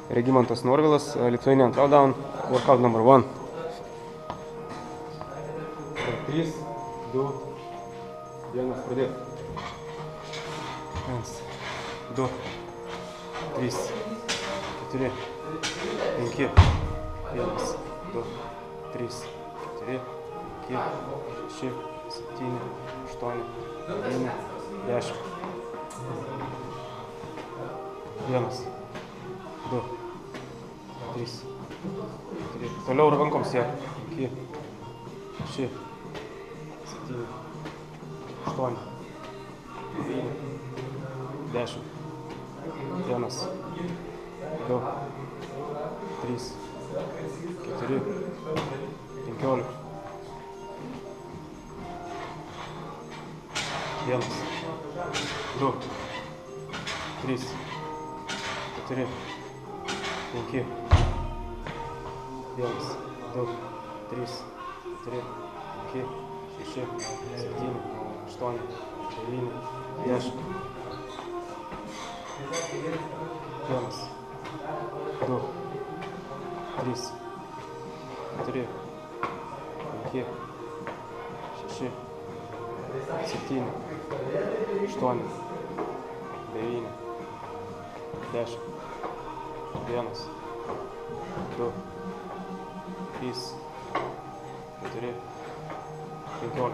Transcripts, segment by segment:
Regimantas Norvilas, Lithuanian Throwdown, workout number 1. 3, 2, 1, pradėt. 1, 2, 3, 4, 5, 1, 2, 3, 4, 5, 6, 7, 8, 9, 10. 1, 2, 3, 4. Toliau rankom siek. 5, 6, 7, 8, 9, 10. 1, 2, 3, 4, 15. 1, 2, 3, 4, 5. 1, 2, 3, 4, 5, 6, 7, 8, 9, 10. 1, 2, 3, 4, 5, 6, 7, 8, 9, 10. 1, 2, 3, 4, 15.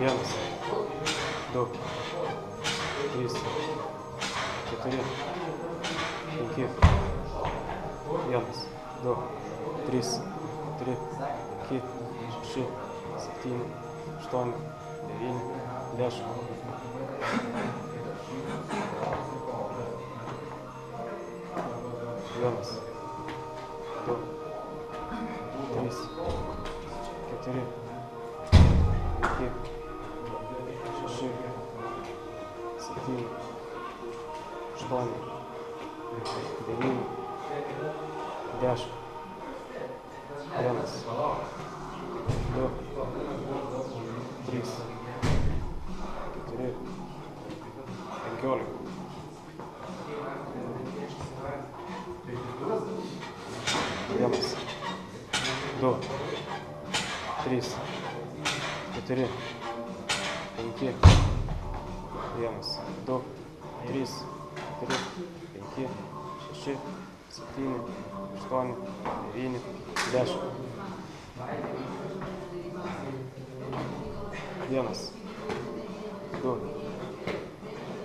1, 2, 3, 4, 5. 1, 2, 3, 4, 5, 6, 7, 8, 9, 10. 1, 2, 3, 4, 5, 6, 7, 8, 9, 10. 1, 2, 3, 4, 15. 1, 2, 3, 4, 5. 1, 2, 3, 4, 5, 6, 7, 8, 9, 10. 1, 2, 3, 4, 5, 6, 7, 8, 9, 10. 1, 2,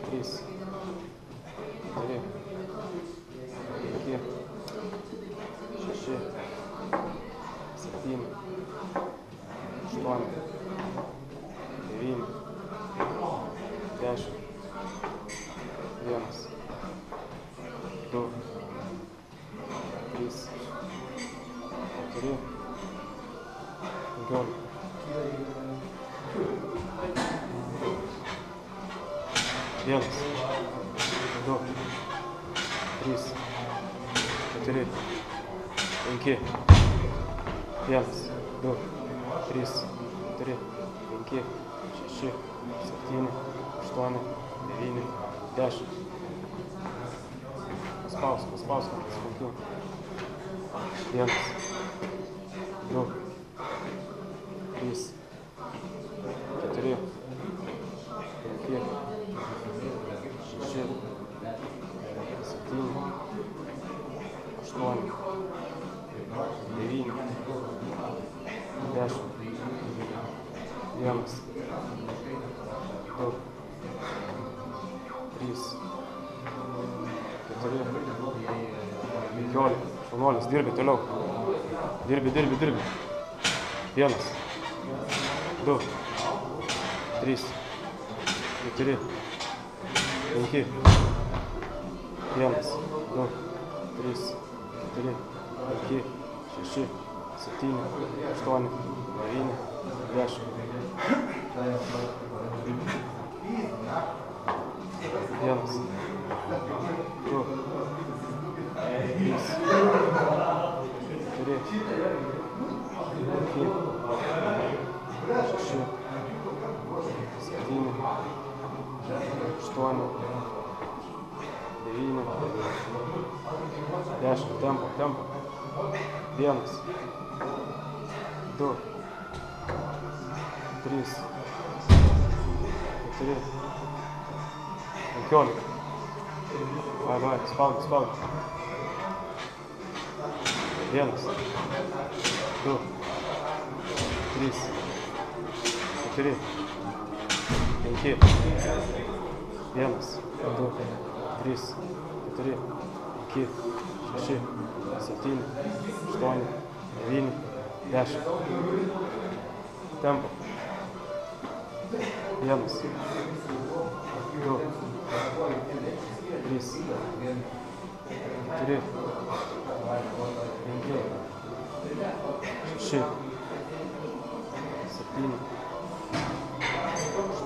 3, 4, 15. 1, 2, 3, 4, 5. 1, 2, 3, 4, 5, 6, 7, 8, 9, 10. Paspausk, sunkiau. 1, 2, 3, 4, 5, 6, 7, 8, 9, 10. 1, 2, 3, 4, 15. Šaunuolis, dirbi toliau. Dirbi. 1, 2, 3, 4, 5. 1, 2, 3, 4, 5, 6, 7, 8, 9, 10. 1, 2, 3, 4, 5, 6, 7, 8, 8, 9, 10, tempo, 1, 2, 3, 4, 15. Vai, spaudi. 1, 2, 3, 4, 5, 1, 2, 3, 4, 5, 6, 7, 8, 9, 10. Tempo. 1, 2, 3, 4, 5, 6, 7,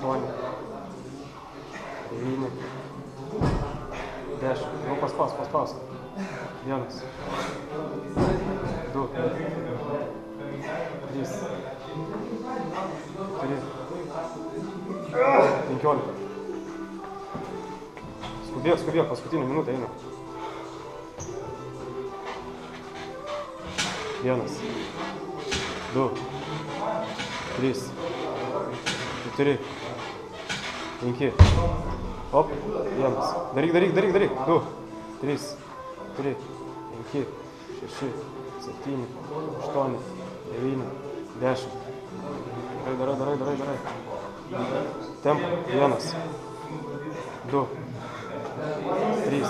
8, 9, 10. Nu, paspaus. 1, 2, 3, 4, 15. Skubėk, paskutinę minutę eina. 1, 2, 3, 4, 5. Op, 1. Daryk. 2, 3, 4, 5, 6, 7, 8, 9, 10. Darai. Tempo. 1, 2, 3,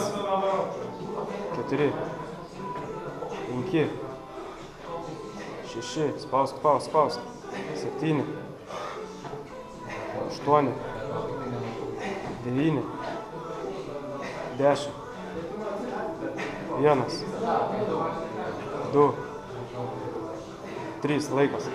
4, 5, 6, spausk, 7, 8, 9, 10, 1, 2, 3, laikas.